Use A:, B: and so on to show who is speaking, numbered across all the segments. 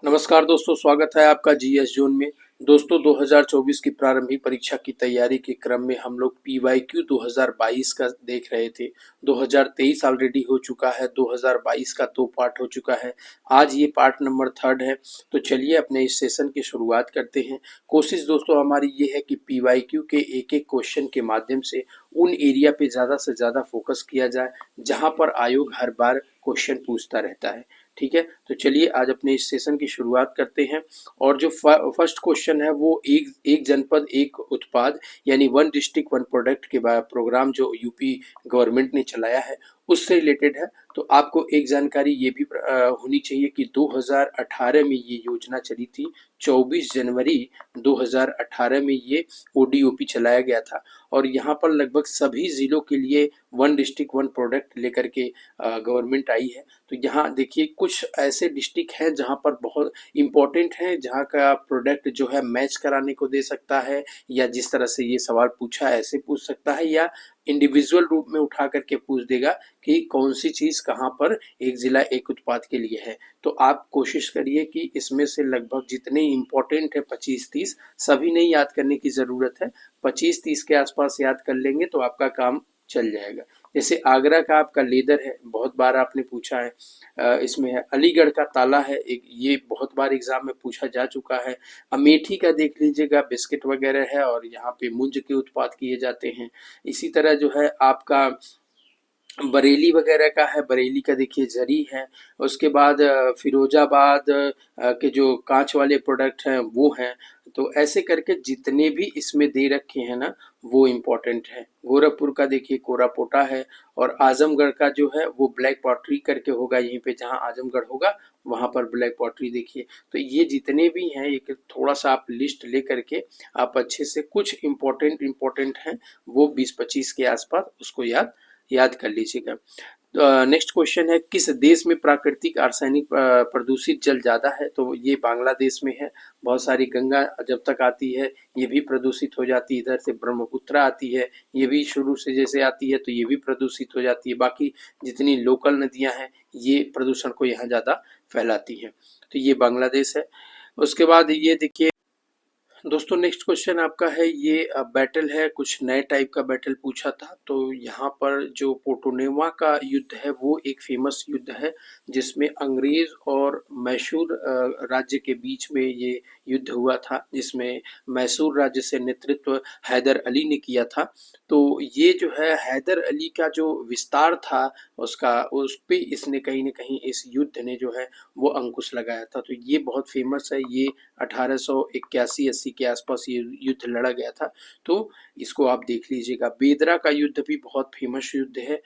A: नमस्कार दोस्तों, स्वागत है आपका जीएस जोन में। दोस्तों 2024 की प्रारंभिक परीक्षा की तैयारी के क्रम में हम लोग पीवाईक्यू 2022 का देख रहे थे। 2023 ऑलरेडी हो चुका है, 2022 का 2 पार्ट हो चुका है। आज ये पार्ट नंबर 3 है। तो चलिए अपने इस सेशन की शुरुआत करते हैं। कोशिश दोस्तों हमारी ये है कि पीवाईक्यू के एक-एक क्वेश्चन के माध्यम से उन एरिया पे ज़्यादा से ज़्यादा फोकस किया जाए जहाँ पर आयोग हर बार क्वेश्चन पूछता रहता है। ठीक है, तो चलिए आज अपने इस सेशन की शुरुआत करते हैं। और जो फर्स्ट क्वेश्चन है वो एक जनपद एक उत्पाद यानी वन डिस्ट्रिक्ट वन प्रोडक्ट के प्रोग्राम जो यूपी गवर्नमेंट ने चलाया है उससे रिलेटेड है। तो आपको एक जानकारी ये भी होनी चाहिए कि 2018 में ये योजना चली थी। 24 जनवरी 2018 में ये ओडीओपी चलाया गया था और यहाँ पर लगभग सभी जिलों के लिए वन डिस्ट्रिक्ट वन प्रोडक्ट लेकर के गवर्नमेंट आई है। तो यहाँ देखिए कुछ ऐसे डिस्ट्रिक्ट हैं जहाँ पर बहुत इम्पोर्टेंट हैं, जहाँ का प्रोडक्ट जो है मैच कराने को दे सकता है, या जिस तरह से ये सवाल पूछा ऐसे पूछ सकता है, या इंडिविजुअल रूप में उठा करके पूछ देगा कि कौन सी चीज़ कहाँ पर एक जिला एक उत्पाद के लिए है। तो आप कोशिश करिए कि इसमें से लगभग जितने इम्पोर्टेंट है 25-30 सभी नहीं याद करने की ज़रूरत है। 25-30 के आसपास याद कर लेंगे तो आपका काम चल जाएगा। जैसे आगरा का आपका लेदर है, बहुत बार आपने पूछा है। इसमें है अलीगढ़ का ताला है, एक ये बहुत बार एग्जाम में पूछा जा चुका है। अमेठी का देख लीजिएगा, बिस्किट वगैरह है और यहाँ पे मूंज के उत्पाद किए जाते हैं। इसी तरह जो है आपका बरेली वगैरह का है, बरेली का देखिए जरी है। उसके बाद फिरोजाबाद के जो कांच वाले प्रोडक्ट हैं वो हैं। तो ऐसे करके जितने भी इसमें दे रखे हैं ना वो इम्पोर्टेंट है। गोरखपुर का देखिए कोरापोटा है और आजमगढ़ का जो है वो ब्लैक पॉटरी करके होगा, यहीं पे जहाँ आजमगढ़ होगा वहाँ पर ब्लैक पॉटरी देखिए। तो ये जितने भी हैं एक थोड़ा सा आप लिस्ट ले करके आप अच्छे से कुछ इम्पोर्टेंट हैं वो 20-25 के आसपास उसको याद कर लीजिएगा। नेक्स्ट क्वेश्चन है, किस देश में प्राकृतिक आर्सेनिक प्रदूषित जल ज्यादा है? तो ये बांग्लादेश में है। बहुत सारी गंगा जब तक आती है ये भी प्रदूषित हो जाती है, इधर से ब्रह्मपुत्र आती है ये भी शुरू से जैसे आती है तो ये भी प्रदूषित हो जाती है। बाकी जितनी लोकल नदियां हैं ये प्रदूषण को यहाँ ज्यादा फैलाती हैं। तो ये बांग्लादेश है। उसके बाद ये देखिए दोस्तों, नेक्स्ट क्वेश्चन आपका है, ये बैटल है, कुछ नए टाइप का बैटल पूछा था। तो यहाँ पर जो पोटोनेवा का युद्ध है वो एक फेमस युद्ध है जिसमें अंग्रेज और मैसूर राज्य के बीच में ये युद्ध हुआ था, जिसमें मैसूर राज्य से नेतृत्व हैदर अली ने किया था। तो ये जो है हैदर अली का जो विस्तार था उसका उस पे इसने कहीं ना कहीं इस युद्ध ने जो है वो अंकुश लगाया था। तो ये बहुत फेमस है। ये 1881-80 के आसपास ये युद्ध लड़ा गया था। तो इसको आप देख लीजिएगा। बेदरा का युद्ध भी बहुत फेमस युद्ध है।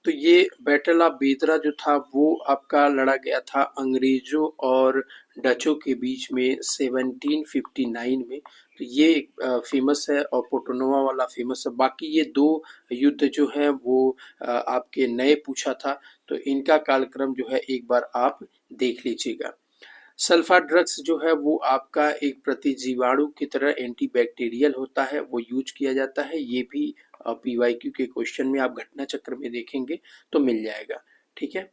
A: तो ये बैटल ऑफ बेदरा जो था वो आपका लड़ा गया था अंग्रेजों और डचों के बीच में 1759 में। तो ये फेमस है और पोटोनोवा वाला फेमस है। बाकी ये दो युद्ध जो है वो आपके नए पूछा था, तो इनका कालक्रम जो है एक बार आप देख लीजिएगा। सल्फा ड्रग्स जो है वो आपका एक प्रतिजीवाणु की तरह एंटीबैक्टीरियल होता है, वो यूज किया जाता है। ये भी पीवाईक्यू के क्वेश्चन में आप घटना चक्र में देखेंगे तो मिल जाएगा। ठीक है।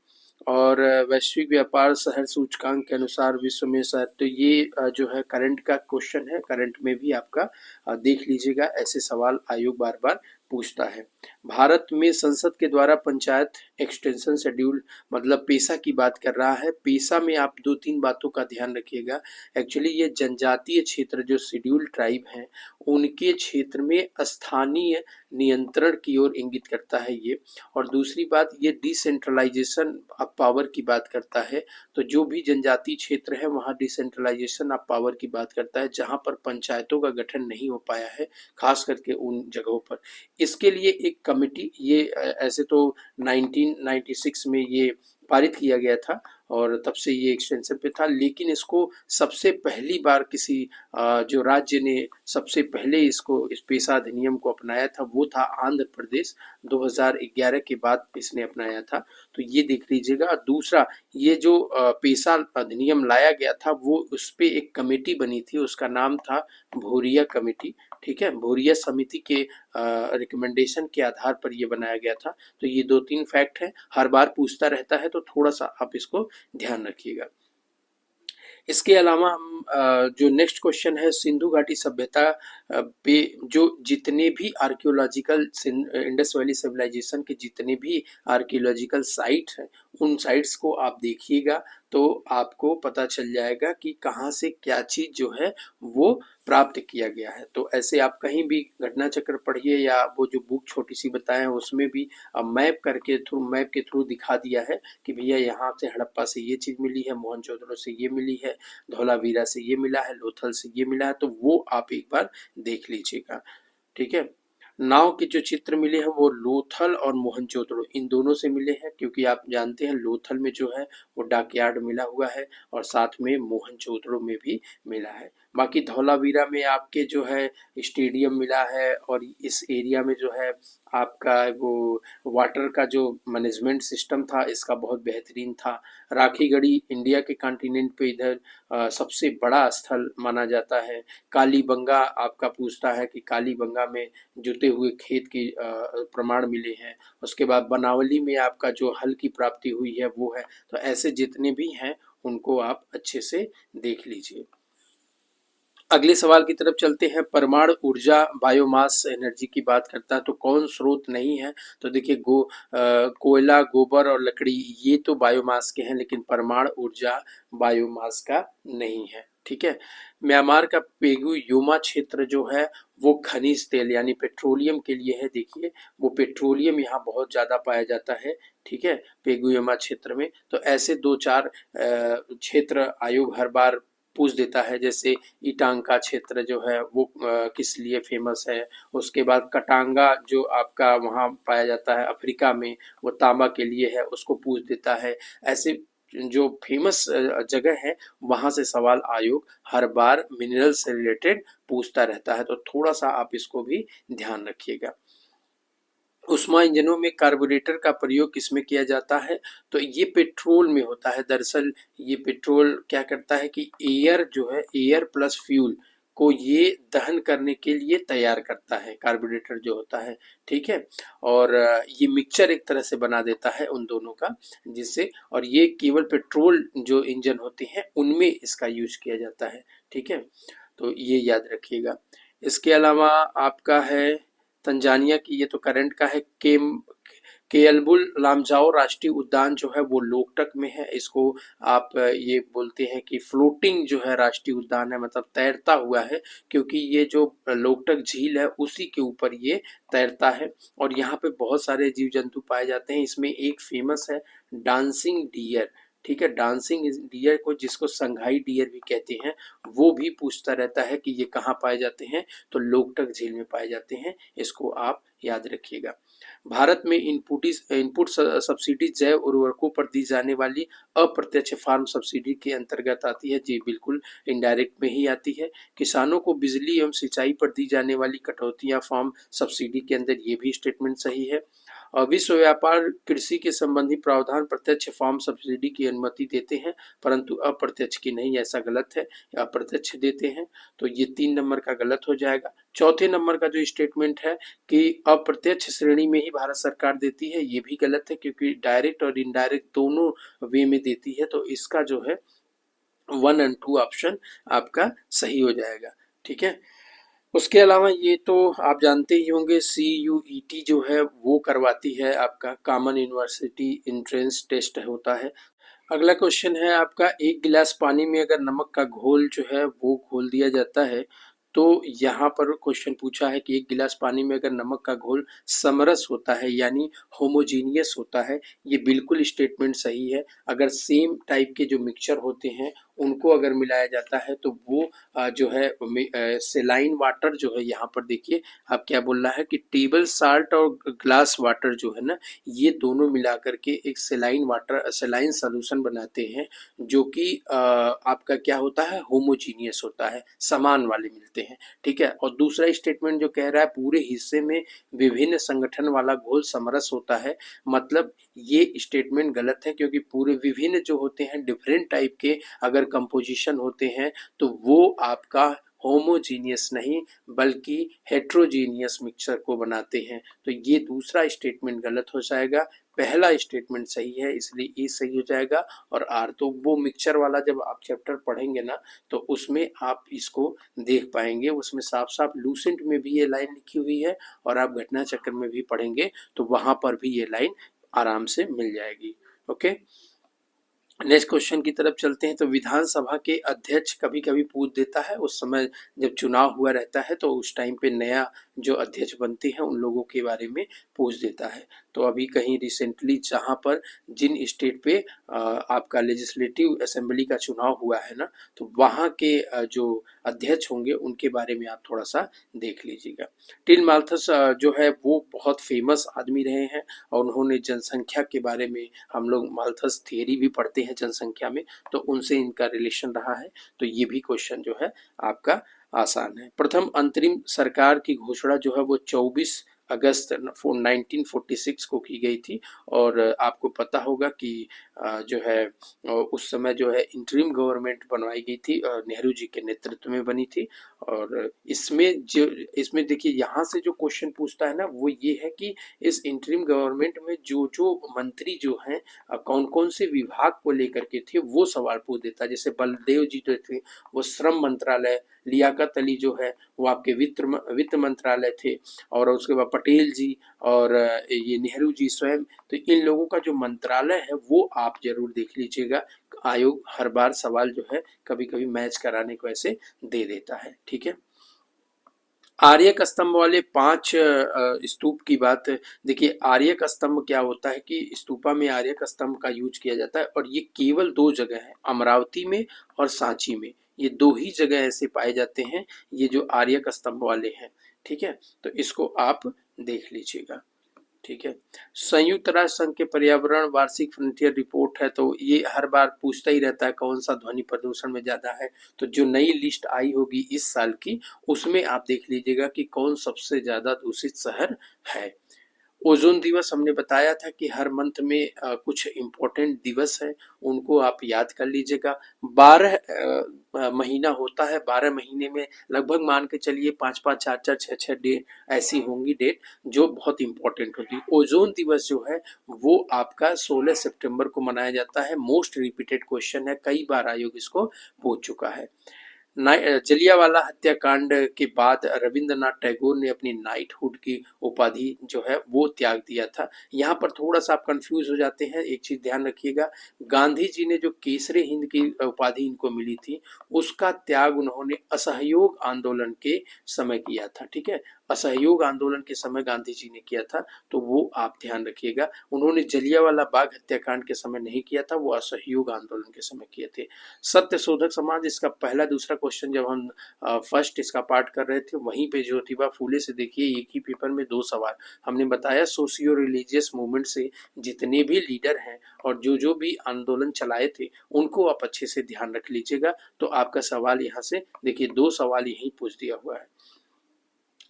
A: और वैश्विक व्यापार शहर सूचकांक के अनुसार विश्व में शहर, तो ये जो है करंट का क्वेश्चन है। करंट में भी आपका देख लीजिएगा, ऐसे सवाल आयोग बार बार पूछता है। भारत में संसद के द्वारा पंचायत एक्सटेंशन शेड्यूल मतलब पेशा की बात कर रहा है। पेशा में आप 2-3 बातों का ध्यान रखिएगा। एक्चुअली ये जनजातीय क्षेत्र जो शेड्यूल ट्राइब हैं उनके क्षेत्र में स्थानीय नियंत्रण की ओर इंगित करता है ये। और दूसरी बात, ये डिसेंट्रलाइजेशन ऑफ पावर की बात करता है। तो जो भी जनजातीय क्षेत्र है वहाँ डिसेंट्रलाइजेशन ऑफ पावर की बात करता है, जहाँ पर पंचायतों का गठन नहीं हो पाया है खास करके उन जगहों पर। इसके लिए एक कमेटी, ये ऐसे तो 1996 में ये पारित किया गया था और तब से ये एक्सटेंशन पे था, लेकिन इसको सबसे पहली बार किसी जो राज्य ने सबसे पहले इसको इस पेशा अधिनियम को अपनाया था वो था आंध्र प्रदेश। 2011 के बाद इसने अपनाया था। तो ये देख लीजिएगा। दूसरा, ये जो पेशा अधिनियम लाया गया था वो उस पे एक कमेटी बनी थी, उसका नाम था भोरिया कमेटी। ठीक है, भोरिया समिति के रिकमेंडेशन के आधार पर ये बनाया गया था। तो ये 2-3 फैक्ट है, हर बार पूछता रहता है तो थोड़ा सा आप इसको ध्यान रखिएगा। इसके अलावा हम जो नेक्स्ट क्वेश्चन है, सिंधु घाटी सभ्यता पे जो जितने भी आर्कियोलॉजिकल इंडस वैली सिविलाइजेशन के जितने भी आर्कियोलॉजिकल साइट हैं, उन साइट्स को आप देखिएगा तो आपको पता चल जाएगा कि कहाँ से क्या चीज जो है वो प्राप्त किया गया है। तो ऐसे आप कहीं भी घटना चक्र पढ़िए या वो जो बुक छोटी सी बताए हैं उसमें भी मैप के थ्रू दिखा दिया है कि भैया यहाँ से हड़प्पा से ये चीज मिली है, मोहनजोदड़ो से ये मिली है, धौलावीरा से ये मिला है, लोथल से ये मिला है, तो वो आप एक बार देख लीजिएगा। ठीक है। नाव के जो चित्र मिले हैं वो लोथल और मोहनजोदड़ो इन दोनों से मिले हैं, क्योंकि आप जानते हैं लोथल में जो है वो डॉकयार्ड मिला हुआ है और साथ में मोहनजोदड़ो में भी मिला है। बाकी धौलावीरा में आपके जो है स्टेडियम मिला है और इस एरिया में जो है आपका वो वाटर का जो मैनेजमेंट सिस्टम था इसका बहुत बेहतरीन था। राखीगढ़ी इंडिया के कॉन्टिनेंट पे इधर सबसे बड़ा स्थल माना जाता है। कालीबंगा आपका पूछता है कि कालीबंगा में जुते हुए खेत के प्रमाण मिले हैं। उसके बाद बनावली में आपका जो हल की प्राप्ति हुई है वो है। तो ऐसे जितने भी हैं उनको आप अच्छे से देख लीजिए। अगले सवाल की तरफ चलते हैं। परमाणु ऊर्जा बायोमास एनर्जी की बात करता है तो कौन स्रोत नहीं है? तो देखिए कोयला, गोबर और लकड़ी ये तो बायोमास के हैं, लेकिन परमाणु ऊर्जा बायोमास का नहीं है। ठीक है। म्यांमार का पेगु योमा क्षेत्र जो है वो खनिज तेल यानी पेट्रोलियम के लिए है। देखिए वो पेट्रोलियम यहाँ बहुत ज्यादा पाया जाता है। ठीक है। पेगु योमा क्षेत्र में तो ऐसे दो चार क्षेत्र आयोग हर बार पूछ देता है, जैसे इटांगा क्षेत्र जो है वो किस लिए फेमस है। उसके बाद कटांगा जो आपका वहाँ पाया जाता है अफ्रीका में, वो तांबा के लिए है, उसको पूछ देता है। ऐसे जो फेमस जगह है वहां से सवाल आयोग हर बार मिनरल से रिलेटेड पूछता रहता है, तो थोड़ा सा आप इसको भी ध्यान रखिएगा। उष्मा इंजनों में कार्बोरेटर का प्रयोग किसमें किया जाता है? तो ये पेट्रोल में होता है। दरअसल ये पेट्रोल क्या करता है कि एयर जो है, एयर प्लस फ्यूल को ये दहन करने के लिए तैयार करता है, कार्बोरेटर जो होता है। ठीक है। और ये मिक्सचर एक तरह से बना देता है उन दोनों का, जिससे और ये केवल पेट्रोल जो इंजन होते हैं उनमें इसका यूज किया जाता है। ठीक है। तो ये याद रखिएगा। इसके अलावा आपका है तंजानिया की, ये तो करंट का है। केयलबुल लामजाओ राष्ट्रीय उद्यान जो है वो लोकटक में है। इसको आप ये बोलते हैं कि फ्लोटिंग जो है राष्ट्रीय उद्यान है, मतलब तैरता हुआ है, क्योंकि ये जो लोकटक झील है उसी के ऊपर ये तैरता है और यहाँ पे बहुत सारे जीव जंतु पाए जाते हैं। इसमें एक फेमस है डांसिंग डियर। ठीक है। डांसिंग डियर को, जिसको संघाई डियर भी कहते हैं, वो भी पूछता रहता है कि ये कहाँ पाए जाते हैं, तो लोकटक झील में पाए जाते हैं। इसको आप याद रखिएगा। भारत में इनपुट सब्सिडी जैव उर्वरकों पर दी जाने वाली अप्रत्यक्ष फार्म सब्सिडी के अंतर्गत आती है। जी बिल्कुल, इनडायरेक्ट में ही आती है। किसानों को बिजली एवं सिंचाई पर दी जाने वाली कटौतियां फार्म सब्सिडी के अंदर, ये भी स्टेटमेंट सही है। विश्व व्यापार कृषि के संबंधी प्रावधान प्रत्यक्ष फार्म सब्सिडी की अनुमति देते हैं, परंतु अप्रत्यक्ष की नहीं। ऐसा गलत है, अप्रत्यक्ष देते हैं। तो ये 3 नंबर का गलत हो जाएगा। चौथे नंबर का जो स्टेटमेंट है कि अप्रत्यक्ष श्रेणी में ही भारत सरकार देती है, ये भी गलत है, क्योंकि डायरेक्ट और इनडायरेक्ट दोनों वे में देती है। तो इसका जो है 1 और 2 ऑप्शन आपका सही हो जाएगा। ठीक है। उसके अलावा ये तो आप जानते ही होंगे, CUET जो है वो करवाती है, आपका कॉमन यूनिवर्सिटी एंट्रेंस टेस्ट होता है। अगला क्वेश्चन है आपका, एक गिलास पानी में अगर नमक का घोल जो है वो घोल दिया जाता है, तो यहाँ पर क्वेश्चन पूछा है कि एक गिलास पानी में अगर नमक का घोल समरस होता है यानी होमोजीनियस होता है। ये बिल्कुल स्टेटमेंट सही है। अगर सेम टाइप के जो मिक्सचर होते हैं उनको अगर मिलाया जाता है तो वो जो है सेलाइन वाटर जो है, यहाँ पर देखिए आप क्या बोल रहा है कि टेबल साल्ट और ग्लास वाटर जो है ना, ये दोनों मिला करके एक सेलाइन वाटर, सेलाइन सोल्यूशन बनाते हैं, जो कि आपका क्या होता है, होमोजीनियस होता है, समान वाले मिलते हैं। ठीक है। और दूसरा स्टेटमेंट जो कह रहा है पूरे हिस्से में विभिन्न संगठन वाला घोल समरस होता है, मतलब ये स्टेटमेंट गलत है, क्योंकि पूरे विभिन्न जो होते हैं डिफरेंट टाइप के अगर कंपोजिशन होते हैं तो वो आपका होमोजीनियस नहीं बल्कि हेट्रोजीनियस मिक्सचर को बनाते हैं। तो ये दूसरा स्टेटमेंट गलत हो जाएगा। पहला स्टेटमेंट सही है, इसलिए ए सही हो जाएगा और आर। तो वो मिक्सचर वाला जब आप चैप्टर पढ़ेंगे ना तो उसमें आप इसको देख पाएंगे, उसमें साफ साफ लूसेंट में भी ये लाइन लिखी हुई है और आप घटना चक्र में भी पढ़ेंगे तो वहां पर भी ये लाइन आराम से मिल जाएगी। ओके, नेक्स्ट क्वेश्चन की तरफ चलते हैं। तो विधानसभा के अध्यक्ष कभी कभी पूछ देता है, उस समय जब चुनाव हुआ रहता है तो उस टाइम पे नया जो अध्यक्ष बनते हैं उन लोगों के बारे में पूछ देता है। तो अभी कहीं रिसेंटली जहां पर जिन स्टेट पे आपका लेजिस्लेटिव असेंबली का चुनाव हुआ है ना, तो वहां के जो अध्यक्ष होंगे उनके बारे में आप थोड़ा सा देख लीजिएगा। टिल माल्थस जो है वो बहुत फेमस आदमी रहे हैं और उन्होंने जनसंख्या के बारे में, हम लोग माल्थस थियरी भी पढ़ते हैं जनसंख्या में, तो उनसे इनका रिलेशन रहा है। तो ये भी क्वेश्चन जो है आपका आसान है। प्रथम अंतरिम सरकार की घोषणा जो है वो 24 अगस्त 1946 को की गई थी और आपको पता होगा कि जो है उस समय जो है इंटरिम गवर्नमेंट बनवाई गई थी, नेहरू जी के नेतृत्व में बनी थी। और इसमें देखिए यहाँ से जो क्वेश्चन पूछता है ना वो ये है कि इस इंटरिम गवर्नमेंट में जो जो मंत्री जो हैं कौन कौन से विभाग को लेकर के थे वो सवाल पूछ देता है। जैसे बलदेव जी जो थे वो श्रम मंत्रालय, लियाकत अली जो है वो आपके वित्त मंत्रालय थे, और उसके बाद पटेल जी और ये नेहरू जी स्वयं। तो इन लोगों का जो मंत्रालय है वो आप जरूर देख लीजिएगा। आयोग हर बार सवाल जो है कभी कभी मैच कराने को ऐसे दे देता है। ठीक है, आर्यक स्तंभ वाले 5 स्तूप की बात देखिए। आर्यक स्तंभ क्या होता है कि स्तूपा में आर्यक स्तंभ का यूज किया जाता है और ये केवल 2 जगह है, अमरावती में और सांची में। ये 2 ही जगह ऐसे पाए जाते हैं ये जो आर्यक स्तंभ वाले हैं। ठीक है, तो इसको आप देख लीजिएगा। ठीक है, संयुक्त राष्ट्र संघ के पर्यावरण वार्षिक फ्रंटियर रिपोर्ट है, तो ये हर बार पूछता ही रहता है कौन सा ध्वनि प्रदूषण में ज्यादा है। तो जो नई लिस्ट आई होगी इस साल की उसमें आप देख लीजिएगा कि कौन सबसे ज्यादा दूषित शहर है। ओजोन दिवस हमने बताया था कि हर मंथ में कुछ इम्पोर्टेंट दिवस है, उनको आप याद कर लीजिएगा। 12 महीना होता है, 12 महीने में लगभग मान के चलिए 5-5, 4-4, 6-6 डेट ऐसी होंगी डेट जो बहुत इंपॉर्टेंट होती है। ओजोन दिवस जो है वो आपका 16 सितंबर को मनाया जाता है। मोस्ट रिपीटेड क्वेश्चन है, कई बार आयोग इसको पूछ चुका है। जलियांवाला हत्याकांड के बाद रविंद्रनाथ टैगोर ने अपनी नाइटहुड की उपाधि जो है वो त्याग दिया था। यहाँ पर थोड़ा सा आप कंफ्यूज हो जाते हैं, एक चीज ध्यान रखिएगा। गांधी जी ने जो केसरे हिंद की उपाधि इनको मिली थी उसका त्याग उन्होंने असहयोग आंदोलन के समय किया था। ठीक है, असहयोग आंदोलन के समय गांधी जी ने किया था, तो वो आप ध्यान रखिएगा। उन्होंने जलियांवाला बाग हत्याकांड के समय नहीं किया था, वो असहयोग आंदोलन के समय किए थे। सत्य शोधक समाज, इसका पहला दूसरा क्वेश्चन जब हम फर्स्ट इसका पार्ट कर रहे थे वहीं पे ज्योतिबा फूले से देखिए एक ही पेपर में 2 सवाल। हमने बताया सोशियो रिलीजियस मूवमेंट से जितने भी लीडर हैं और जो जो भी आंदोलन चलाए थे उनको आप अच्छे से ध्यान रख लीजिएगा। तो आपका सवाल यहाँ से देखिए 2 सवाल यहीं पूछ दिया हुआ है।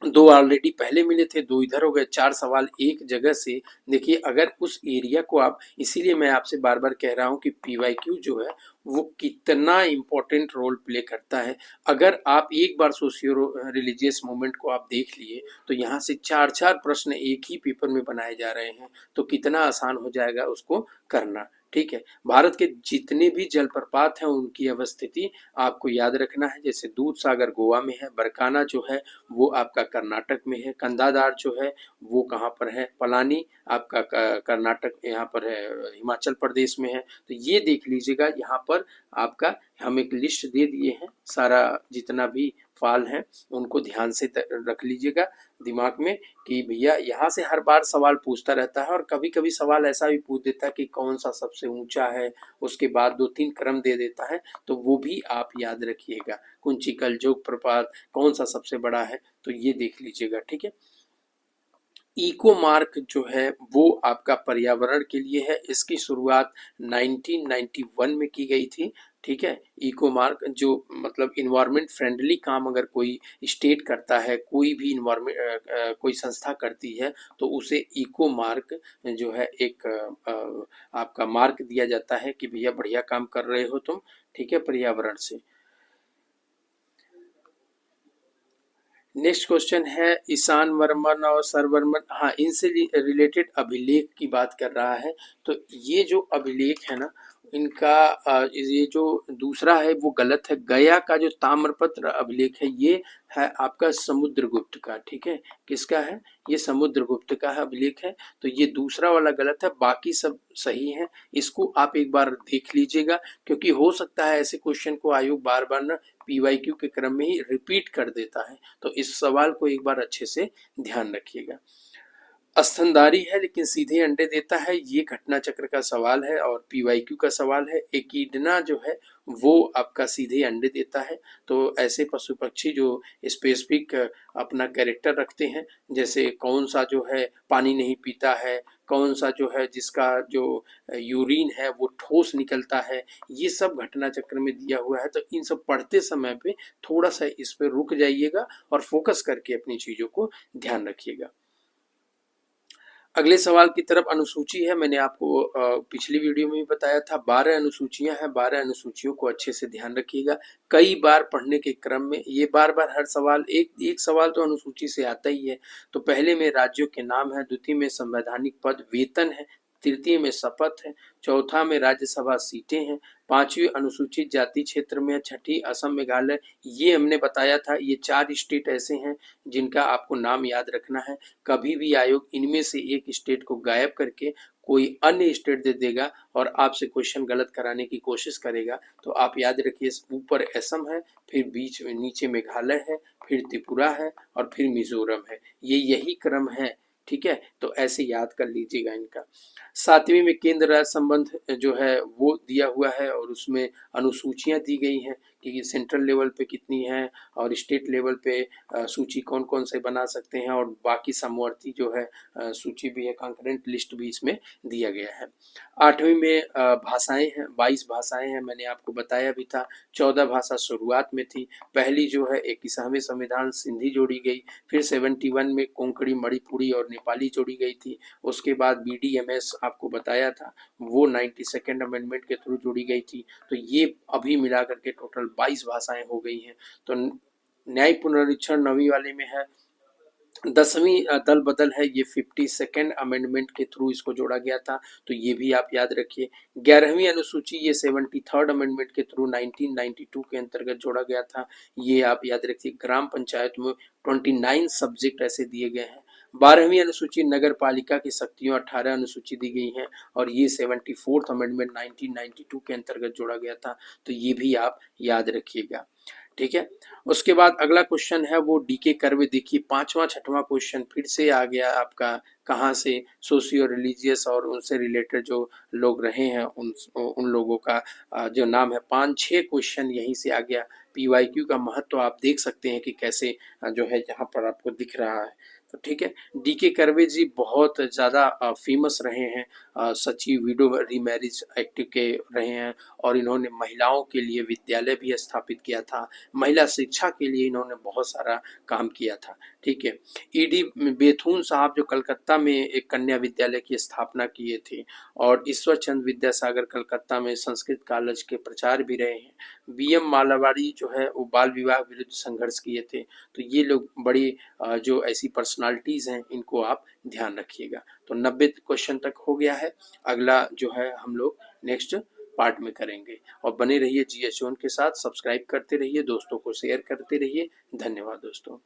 A: 2 ऑलरेडी पहले मिले थे, 2 इधर हो गए, 4 सवाल एक जगह से। देखिए अगर उस एरिया को आप, इसीलिए मैं आपसे बार बार कह रहा हूं कि पीवाईक्यू जो है वो कितना इंपॉर्टेंट रोल प्ले करता है। अगर आप एक बार सोशियो रिलीजियस मूवमेंट को आप देख लिए तो यहाँ से 4-4 प्रश्न एक ही पेपर में बनाए जा रहे हैं, तो कितना आसान हो जाएगा उसको करना। ठीक है, भारत के जितने भी जलप्रपात हैं उनकी अवस्थिति आपको याद रखना है। जैसे दूध सागर गोवा में है, बरकाना जो है वो आपका कर्नाटक में है, कंदादार जो है वो कहाँ पर है, पलानी आपका कर्नाटक यहाँ पर है, हिमाचल प्रदेश में है। तो ये देख लीजिएगा, यहाँ पर आपका हम एक लिस्ट दे दिए हैं, सारा जितना भी फाल है उनको ध्यान से रख लीजिएगा दिमाग में कि भैया यहाँ से हर बार सवाल पूछता रहता है। और कभी कभी सवाल ऐसा भी पूछ देता है कि कौन सा सबसे ऊंचा है, उसके बाद 2-3 क्रम दे देता है, तो वो भी आप याद रखिएगा। कुंचिकल जोग प्रपात कौन सा सबसे बड़ा है, तो ये देख लीजिएगा। ठीक है, इको मार्क जो है वो आपका पर्यावरण के लिए है, इसकी शुरुआत 1991 में की गई थी। ठीक है, इको मार्क जो मतलब इन्वायरमेंट फ्रेंडली काम अगर कोई स्टेट करता है, कोई भी इन्वायरमेंट कोई संस्था करती है तो उसे इको मार्क जो है एक आपका मार्क दिया जाता है कि भैया बढ़िया काम कर रहे हो तुम। ठीक है, पर्यावरण से। नेक्स्ट क्वेश्चन है ईशान वर्मन और सरवर्मन, हाँ इनसे रिलेटेड अभिलेख की बात कर रहा है। तो ये जो अभिलेख है ना इनका ये जो दूसरा है वो गलत है। गया का जो ताम्रपत्र अभिलेख है ये है आपका समुद्रगुप्त का, ठीक है। किसका है? ये समुद्रगुप्त का है अभिलेख है। तो ये दूसरा वाला गलत है, बाकी सब सही है। इसको आप एक बार देख लीजिएगा, क्योंकि हो सकता है ऐसे क्वेश्चन को आयोग बार बार ना पीवाईक्यू के क्रम में ही रिपीट कर देता है। तो इस सवाल को एक बार अच्छे से ध्यान रखिएगा। स्तनधारी है लेकिन सीधे अंडे देता है, ये घटना चक्र का सवाल है और पीवाईक्यू का सवाल है। एकीडना जो है वो आपका सीधे अंडे देता है। तो ऐसे पशु पक्षी जो स्पेसिफिक अपना कैरेक्टर रखते हैं, जैसे कौन सा जो है पानी नहीं पीता है, कौन सा जो है जिसका जो यूरिन है वो ठोस निकलता है, ये सब घटना चक्र में दिया हुआ है। तो इन सब पढ़ते समय पे थोड़ा सा इस पे रुक जाइएगा और फोकस करके अपनी चीजों को ध्यान रखिएगा। अगले सवाल की तरफ अनुसूची है। मैंने आपको पिछली वीडियो में भी बताया था 12 अनुसूचियां हैं। 12 अनुसूचियों को अच्छे से ध्यान रखिएगा। कई बार पढ़ने के क्रम में ये बार बार हर सवाल एक सवाल तो अनुसूची से आता ही है। तो पहले में राज्यों के नाम है, द्वितीय में संवैधानिक पद वेतन है, तृतीय में शपथ है, चौथा में राज्यसभा सीटें हैं, पांचवी अनुसूचित जाति क्षेत्र में है, छठी असम मेघालय। ये हमने बताया था, ये 4 स्टेट ऐसे हैं जिनका आपको नाम याद रखना है। कभी भी आयोग इनमें से एक स्टेट को गायब करके कोई अन्य स्टेट दे देगा और आपसे क्वेश्चन गलत कराने की कोशिश करेगा। तो आप याद रखिए, ऊपर असम है, फिर बीच में नीचे मेघालय है, फिर त्रिपुरा है और फिर मिजोरम है। ये यही क्रम है, ठीक है। तो ऐसे याद कर लीजिएगा इनका। 7वीं में केंद्र राज्य संबंध जो है वो दिया हुआ है और उसमें अनुसूचियां दी गई हैं कि सेंट्रल लेवल पे कितनी है और स्टेट लेवल पे सूची कौन कौन से बना सकते हैं, और बाकी समवर्ती जो है सूची भी है, कंकरेंट लिस्ट भी इसमें दिया गया है। 8वीं में भाषाएं हैं, 22 भाषाएं हैं, मैंने आपको बताया भी था। 14 भाषा शुरुआत में थी। पहली जो है 21वें संविधान सिंधी जोड़ी गई, फिर 71 में कोंकणी, मणिपुरी और नेपाली जोड़ी गई थी। उसके बाद बीडीएमएस आपको बताया था, वो 92nd अमेंडमेंट के थ्रू जोड़ी गई थी। तो ये अभी मिला करके टोटल 22 भाषाएं हो गई हैं। तो न्याय पुनरीक्षण 9वीं वाले में है। 10वीं दल बदल है, ये 52nd अमेंडमेंट के थ्रू इसको जोड़ा गया था। तो ये भी आप याद रखिए। 11वीं अनुसूची ये 73rd अमेंडमेंट के थ्रू 1992 के अंतर्गत जोड़ा गया था। ये आप याद रखिए। ग्राम पंचायत में 29 सब्जेक्ट ऐसे दिए गए हैं। 12वीं अनुसूची नगर पालिका की शक्तियों 18 अनुसूची दी गई है और ये 74th अमेंडमेंट 1992 के अंतर्गत जोड़ा गया था। तो ये भी आप याद रखिएगा, ठीक है। उसके बाद अगला क्वेश्चन है वो डीके कर्वे। देखिए 5वां 6वां क्वेश्चन फिर से आ गया आपका, कहाँ से? सोशियो रिलीजियस और उनसे रिलेटेड जो लोग रहे हैं उन लोगों का जो नाम है। 5-6 क्वेश्चन यहीं से आ गया। पीवाईक्यू का महत्व आप देख सकते हैं कि कैसे जो है यहाँ पर आपको दिख रहा है। तो ठीक है, डीके कर्वे जी बहुत ज़्यादा फेमस रहे हैं, सचिव विडो रीमैरिज एक्ट के रहे हैं और इन्होंने महिलाओं के लिए विद्यालय भी स्थापित किया था। महिला शिक्षा के लिए इन्होंने बहुत सारा काम किया था, ठीक है। ईडी बेथुन साहब जो कलकत्ता में एक कन्या विद्यालय की स्थापना किए थे और ईश्वर चंद्र विद्यासागर कलकत्ता में संस्कृत कॉलेज के प्रचार भी रहे हैं। बीएम मालावाड़ी जो है वो बाल विवाह विरुद्ध संघर्ष किए थे। तो ये लोग बड़ी जो ऐसी पर्सनालिटीज हैं इनको आप ध्यान रखिएगा। तो 90 क्वेश्चन तक हो गया है। अगला जो है हम लोग नेक्स्ट पार्ट में करेंगे। और बने रहिए जीएस जोन के साथ, सब्सक्राइब करते रहिए, दोस्तों को शेयर करते रहिए। धन्यवाद दोस्तों।